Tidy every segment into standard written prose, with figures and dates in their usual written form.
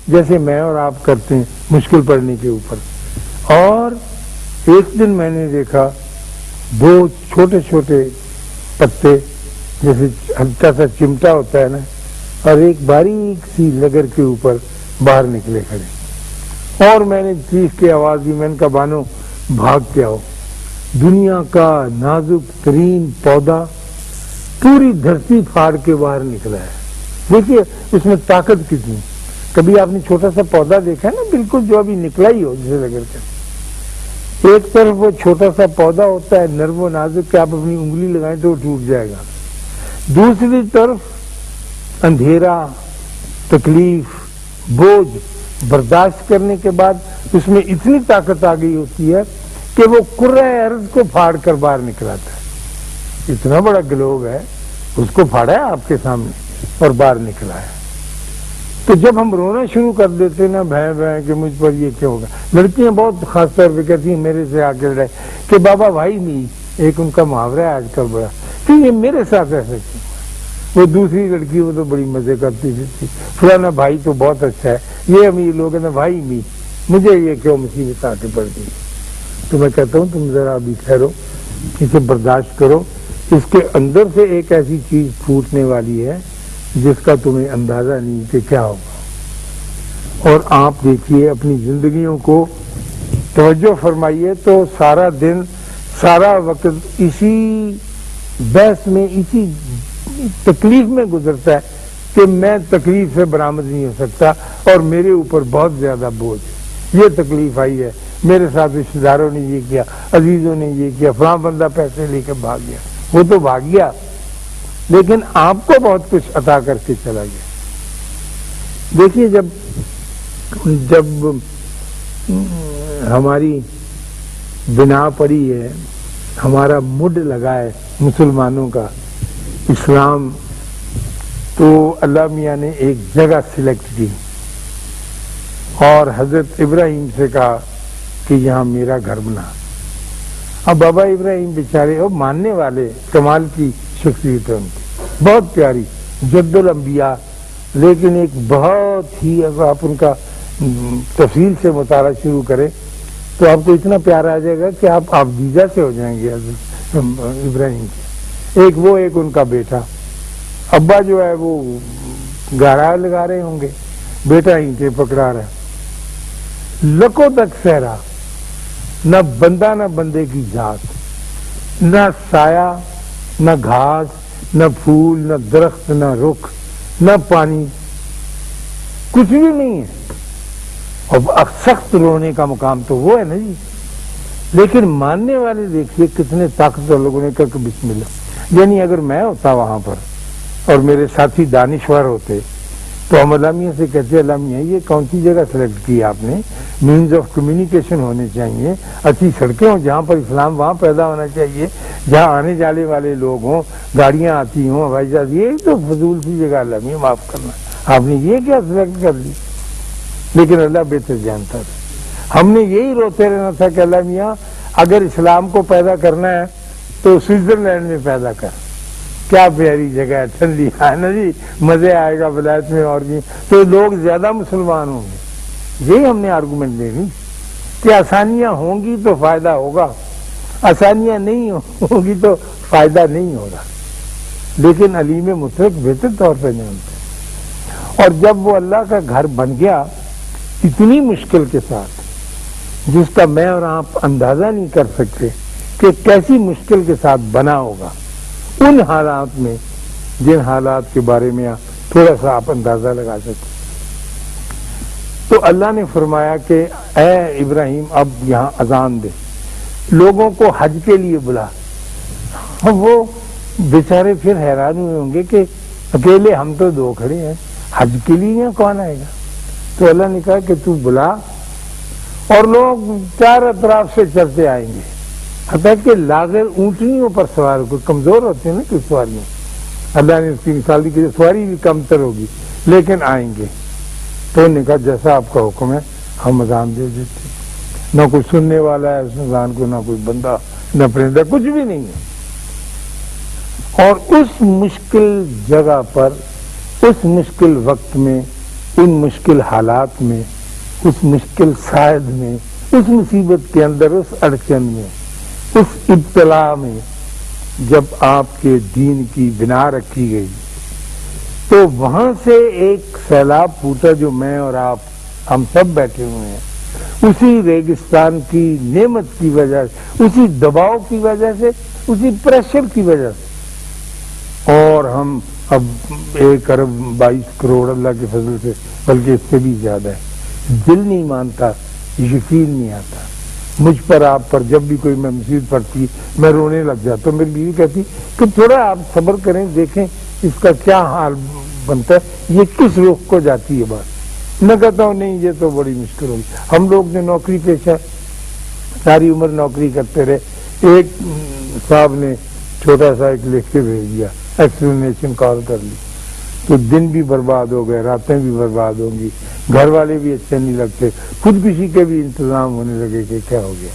جیسے میں اور آپ کرتے ہیں مشکل پڑنے کے اوپر. اور ایک دن میں نے دیکھا دو چھوٹے چھوٹے پتے جیسے ہلکا سا چمٹا ہوتا ہے نا، اور ایک باریک سی لگر کے اوپر باہر نکلے کھڑے، اور میں نے چیخ کے آواز دی، میں نے کہا بانو بھاگ کے آؤ، دنیا کا نازک ترین پودا پوری دھرتی پھاڑ کے باہر نکلا ہے. دیکھیے اس میں طاقت کتنی. کبھی آپ نے چھوٹا سا پودا دیکھا ہے نا، بالکل جو ابھی نکلا ہی ہو جسے لگر کر، ایک طرف وہ چھوٹا سا پودا ہوتا ہے نرم و نازک کہ آپ اپنی انگلی لگائیں تو وہ ٹوٹ جائے گا، دوسری طرف اندھیرا، تکلیف، بوجھ برداشت کرنے کے بعد اس میں اتنی طاقت آ گئی ہوتی ہے کہ وہ کرۂ ارض کو پھاڑ کر باہر نکلاتا ہے. اتنا بڑا گلوب ہے، اس کو پھاڑا ہے آپ کے سامنے اور باہر نکلا ہے. تو جب ہم رونا شروع کر دیتے نا بھیں بھیں کہ مجھ پر یہ کیا ہوگا، لڑکیاں بہت خاص طور پہ کہتی ہیں میرے سے آ کے لڑائی کہ بابا بھائی نہیں، ایک ان کا محاورہ ہے آج کل بڑا کہ یہ میرے ساتھ ایسا کیوں. وہ دوسری لڑکی وہ تو بڑی مزے کرتی تھی، فلانا بھائی تو بہت اچھا ہے، یہ امیر لوگ ہیں نا بھائی نہیں، مجھے یہ کیوں مصیبت آ کے پڑ گئی. تو میں کہتا ہوں تم ذرا ابھی ٹھہرو، اسے برداشت کرو، اس کے اندر سے ایک ایسی چیز پھوٹنے والی ہے جس کا تمہیں اندازہ نہیں کہ کیا ہوگا. اور آپ دیکھیے اپنی زندگیوں کو توجہ فرمائیے تو سارا دن سارا وقت اسی بحث میں، اسی تکلیف میں گزرتا ہے کہ میں تکلیف سے برآمد نہیں ہو سکتا اور میرے اوپر بہت زیادہ بوجھ ہے، یہ تکلیف آئی ہے، میرے ساتھ رشتے داروں نے یہ کیا، عزیزوں نے یہ کیا، فلاں بندہ پیسے لے کے بھاگ گیا. وہ تو بھاگ گیا لیکن آپ کو بہت کچھ عطا کر کے چلا گیا. دیکھیے جب ہماری بنا پڑی ہے، ہمارا مڈ لگا ہے مسلمانوں کا اسلام، تو اللہ میاں نے ایک جگہ سلیکٹ کی اور حضرت ابراہیم سے کہا کہ یہاں میرا گھر بنا. اب بابا ابراہیم بیچارے اور ماننے والے کمال کی شخصیت ہے ان کی، بہت پیاری، جد الانبیاء، لیکن ایک بہت ہی اگر آپ ان کا تفصیل سے مطالعہ شروع کریں تو آپ کو اتنا پیار آ جائے گا کہ آپ دیجا سے ہو جائیں گے ابراہیم کے. ایک ان کا بیٹا، ابا جو ہے وہ گارا لگا رہے ہوں گے، بیٹا اینٹیں پکڑا رہا ہے. لکوں تک صحرا، نہ بندہ نہ بندے کی ذات، نہ سایہ نہ گھاس نہ پھول نہ درخت نہ رخ نہ پانی، کچھ بھی نہیں ہے. اور سخت رونے کا مقام تو وہ ہے نا جی. لیکن ماننے والے دیکھیے کتنے طاقتور لوگوں نے کہا کہ بسم اللہ. یعنی اگر میں ہوتا وہاں پر اور میرے ساتھی دانشور ہوتے تو ہم علامہ سے کہتے علامہ یہ کون سی جگہ سلیکٹ کی آپ نے، مینز آف کمیونیکیشن ہونے چاہیے، اچھی سڑکیں ہوں جہاں پر اسلام وہاں پیدا ہونا چاہیے، جہاں آنے جانے والے لوگ ہوں، گاڑیاں آتی ہوں، ہوائی جہاز. یہ تو فضول سی جگہ علامہ معاف کرنا، آپ نے یہ کیا سلیکٹ کر لی. لیکن اللہ بہتر جانتا تھا. ہم نے یہی روتے رہنا تھا کہ اللہ میاں اگر اسلام کو پیدا کرنا ہے تو سوئٹزرلینڈ میں پیدا کر، کیا پیاری جگہ ہے، ٹھنڈی ہے نا جی، مزے آئے گا ولایت میں، اور بھی تو لوگ زیادہ مسلمان ہوں گے. یہی ہم نے آرگومنٹ دینی کہ آسانیاں ہوں گی تو فائدہ ہوگا، آسانیاں نہیں ہوں گی تو فائدہ نہیں ہوگا. لیکن علیم مطلق بہتر طور پہ جانتے ہیں. اور جب وہ اللہ کا گھر بن گیا اتنی مشکل کے ساتھ جس کا میں اور آپ اندازہ نہیں کر سکتے کہ کیسی مشکل کے ساتھ بنا ہوگا، ان حالات میں جن حالات کے بارے میں تھوڑا سا آپ اندازہ لگا سکتے. تو اللہ نے فرمایا کہ اے ابراہیم اب یہاں اذان دے، لوگوں کو حج کے لیے بلا. وہ بیچارے پھر حیران ہوئے ہوں گے کہ اکیلے ہم تو دو کھڑے ہیں، حج کے لیے یہاں کون آئے گا. تو اللہ نے کہا کہ تو بلا، اور لوگ چار اطراف سے چلتے آئیں گے، حتیٰ کہ لاغر اونٹنیوں پر سوار، کوئی کمزور ہوتے ہیں نا کہ سواریاں، اللہ نے اس کی مثال دی کہ سواری بھی کم تر ہوگی لیکن آئیں گے. تو انہوں نے کہا جیسا آپ کا حکم ہے ہم اذان دے دیتے. نہ کوئی سننے والا ہے اس انسان کو، نہ کوئی بندہ، نہ پرندہ، کچھ بھی نہیں ہے۔ اور اس مشکل جگہ پر، اس مشکل وقت میں، ان مشکل حالات میں، اس مشکل سائد میں، اس مصیبت کے اندر، اس اڑچن میں، اس ابتلا میں جب آپ کے دین کی بنا رکھی گئی تو وہاں سے ایک سیلاب پھوٹا جو میں اور آپ ہم سب بیٹھے ہوئے ہیں، اسی ریگستان کی نعمت کی وجہ سے، اسی دباؤ کی وجہ سے، اسی پریشر کی وجہ سے، اور ہم اب 1.22 ارب اللہ کے فضل سے، بلکہ اس سے بھی زیادہ ہے، دل نہیں مانتا، یقین نہیں آتا۔ مجھ پر، آپ پر جب بھی کوئی میں مصیبت پڑتی میں رونے لگ جاتا ہوں۔ میری بیوی کہتی کہ تھوڑا آپ صبر کریں، دیکھیں اس کا کیا حال بنتا ہے، یہ کس رخ کو جاتی ہے بات۔ میں کہتا ہوں نہیں، یہ تو بڑی مشکل ہوگی۔ ہم لوگ جو نوکری پیشہ ساری عمر نوکری کرتے رہے، ایک صاحب نے چھوٹا سا ایک لکھ کے بھیج دیا، ایکسپلینیشن کال کر لی، تو دن بھی برباد ہو گئے، راتیں بھی برباد ہوں گی، گھر والے بھی اچھے نہیں لگتے، خودکشی کے بھی انتظام ہونے لگے کہ کیا ہو گیا۔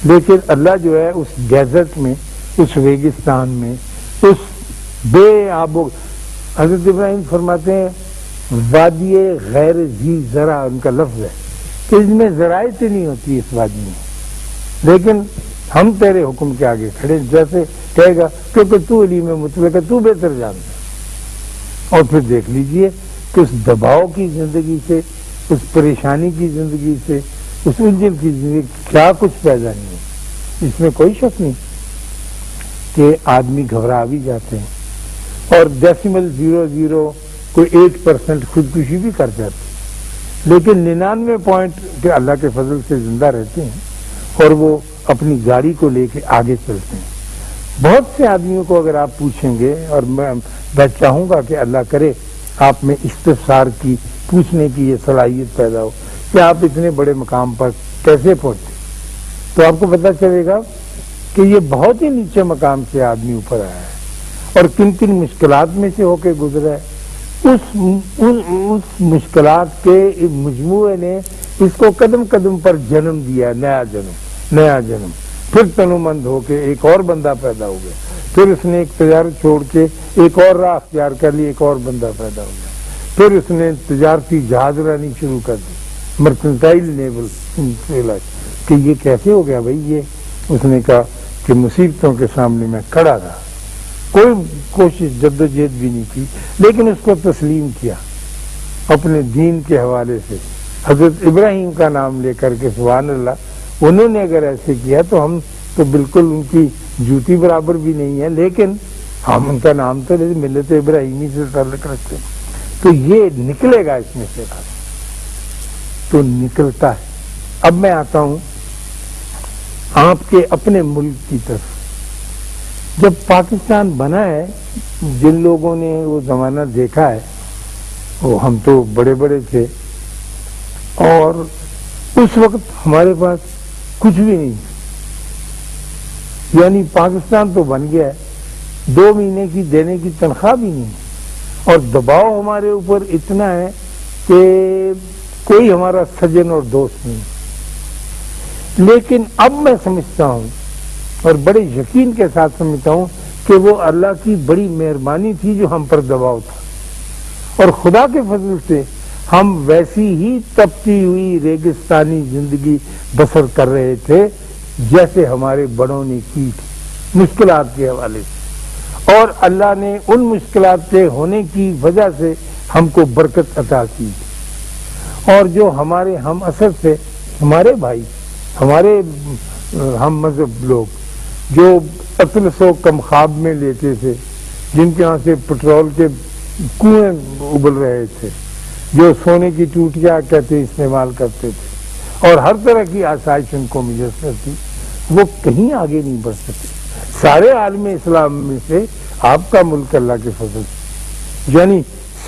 لیکن اللہ جو ہے اس ڈیزرٹ میں، اس ریگستان میں، اس بے آب و، حضرت ابراہیم فرماتے ہیں وادی غیر ذی زرع، ان کا لفظ ہے کہ اس میں زراعت نہیں ہوتی اس وادی میں، لیکن ہم تیرے حکم کے آگے کھڑے، جیسے کہے گا کیونکہ تو علیم مطلق ہے، تو بہتر جانتا ہے۔ اور پھر دیکھ لیجئے کہ اس دباؤ کی زندگی سے، اس پریشانی کی زندگی سے، اس الجھن کی زندگی کیا کچھ پیدا نہیں ہے۔ اس میں کوئی شک نہیں کہ آدمی گھبرا بھی جاتے ہیں، اور 0.0008% خودکشی بھی کر جاتے ہیں، لیکن 99 پوائنٹ کے اللہ کے فضل سے زندہ رہتے ہیں، اور وہ اپنی گاڑی کو لے کے آگے چلتے ہیں۔ بہت سے آدمیوں کو اگر آپ پوچھیں گے، اور میں چاہوں گا کہ اللہ کرے آپ میں استفسار کی، پوچھنے کی یہ صلاحیت پیدا ہو کہ آپ اتنے بڑے مقام پر کیسے پہنچے، تو آپ کو پتہ چلے گا کہ یہ بہت ہی نیچے مقام سے آدمی اوپر آیا ہے، اور کن کن مشکلات میں سے ہو کے گزرا ہے۔ اس مشکلات کے مجموعے نے اس کو قدم قدم پر جنم دیا، نیا جنم، پھر تنومند ہو کے ایک اور بندہ پیدا ہو گیا، پھر اس نے ایک تجارت چھوڑ کے ایک اور راہ اختیار کر لی، ایک اور بندہ پیدا ہو گیا، پھر اس نے تجارتی جہاز رانی شروع کر دی، مرکنٹائل نیول، کہ یہ کیسے ہو گیا بھائی یہ؟ اس نے کہا کہ مصیبتوں کے سامنے میں کھڑا رہا، کوئی کوشش جدوجہد بھی نہیں کی، لیکن اس کو تسلیم کیا اپنے دین کے حوالے سے، حضرت ابراہیم کا نام لے کر کے، سبحان اللہ۔ انہوں نے اگر ایسے کیا تو ہم تو بالکل ان کی جوتی برابر بھی نہیں ہے، لیکن ہم ان کا نام تو ملت ابراہیمی سے تعلق رکھتے ہیں، تو یہ نکلے گا اس میں سے بات، تو نکلتا ہے۔ اب میں آتا ہوں آپ کے اپنے ملک کی طرف۔ جب پاکستان بنا ہے، جن لوگوں نے وہ زمانہ دیکھا ہے، وہ ہم تو بڑے بڑے تھے، اور اس وقت ہمارے پاس کچھ بھی نہیں، یعنی پاکستان تو بن گیا ہے، 2 مہینے کی دینے کی تنخواہ بھی نہیں، اور دباؤ ہمارے اوپر اتنا ہے کہ کوئی ہمارا سجن اور دوست نہیں۔ لیکن اب میں سمجھتا ہوں، اور بڑے یقین کے ساتھ سمجھتا ہوں کہ وہ اللہ کی بڑی مہربانی تھی جو ہم پر دباؤ تھا، اور خدا کے فضل سے ہم ویسی ہی تپتی ہوئی ریگستانی زندگی بسر کر رہے تھے جیسے ہمارے بڑوں نے کی تھی، مشکلات کے حوالے سے، اور اللہ نے ان مشکلات کے ہونے کی وجہ سے ہم کو برکت عطا کی، اور جو ہمارے ہم اثر سے، ہمارے بھائی، ہمارے ہم مذہب لوگ جو اطلس و کم خواب میں لیتے تھے، جن کے ہاں سے پٹرول کے کنویں ابل رہے تھے، جو سونے کی ٹوٹیاں کہتے استعمال کرتے تھے، اور ہر طرح کی آسائش ان کو میسر تھی، وہ کہیں آگے نہیں بڑھ سکتے۔ سارے عالم اسلام میں سے آپ کا ملک اللہ کے فضل سے، یعنی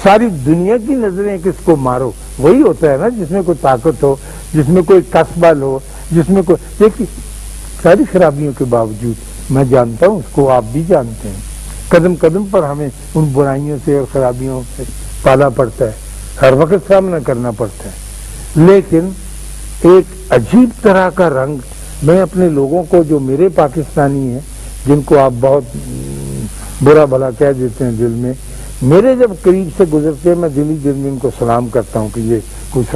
ساری دنیا کی نظریں کس کو مارو، وہی ہوتا ہے نا جس میں کوئی طاقت ہو، جس میں کوئی کسبل ہو، جس میں کوئی، دیکھیے ساری خرابیوں کے باوجود، میں جانتا ہوں، اس کو آپ بھی جانتے ہیں، قدم قدم پر ہمیں ان برائیوں سے اور خرابیوں سے پالا پڑتا ہے، ہر وقت سامنا کرنا پڑتا ہے، لیکن ایک عجیب طرح کا رنگ. میں اپنے لوگوں کو جو میرے پاکستانی ہیں جن کو آپ بہت برا بھلا کہہ دیتے ہیں دل میں، میرے جب قریب سے گزرتے ہیں میں دلی دل میں ان کو سلام کرتا ہوں کہ یہ کچھ